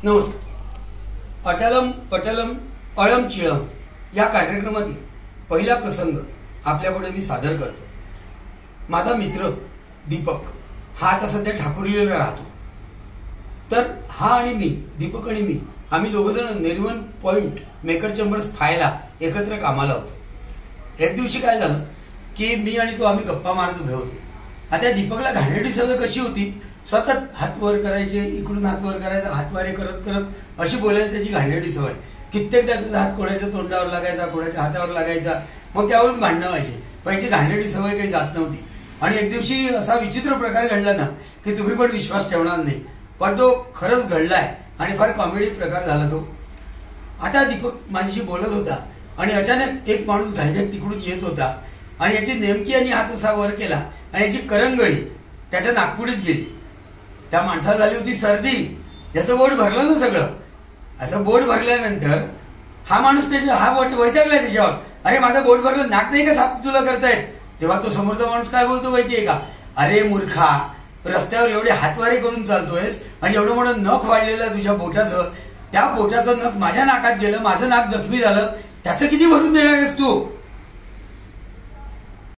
नमस्कार. अटलम पटलम अळम चिळम या कार्यक्रमातील पहिला प्रसंग आपल्यापुढे मी सादर करतो. माझा मित्र दीपक हा आता सध्या ठाकुर्लीला राहतो. तर हा आणि मी, दीपक आणि मी, आम्ही दोघंजण नेरिमन पॉइंट मेकर चेंबर्स फायला एकत्र कामाला होतो. एक दिवशी काय झालं की मी आणि तो आम्ही गप्पा मारत उभे होतो. आता दीपकला घाणेरडी सवय कशी होती, सतत हात वर करायचे, इकडून हात वर करायचा, हातवारे करत करत अशी बोलायला त्याची घाणेरडी सवय. कित्येकदा त्याचा हात कोणाच्या तोंडावर लागायचा, कोणाच्या हातावर लागायचा, मग त्यावरून भांडणं व्हायचे. पण याची घाणेरडी सवय काही जात नव्हती. आणि एक दिवशी असा विचित्र प्रकार घडला ना की तुम्ही पण विश्वास ठेवणार नाही, पण तो खरंच घडलाय आणि फार कॉमेडी प्रकार झाला तो. आता दीपक माझ्याशी बोलत होता आणि अचानक एक माणूस घाईघाईत तिकडून येत होता आणि याची नेमकी आणि हात असा वर केला आणि याची करंगळी त्याच्या नागपुडीत गेली. त्या माणसाला झाली होती सर्दी. याचं बोट भरलं ना सगळं. आता बोट भरल्यानंतर हा माणूस त्याच्या हा बोट वैतागलाय त्याच्यावर. अरे माझं बोट भरलं, नाक नाही का साफ तुला करतायत? तेव्हा तो समोरचा माणूस काय बोलतो माहितीये का? अरे मूर्खा, रस्त्यावर एवढे हातवारे करून चालतोयस आणि एवढं मोठं नख वाढलेलं तुझ्या बोटाचं, त्या बोटाचं नख माझ्या नाकात गेलं, माझं नाक जखमी झालं, त्याचं किती भरून देणार आहेस तू?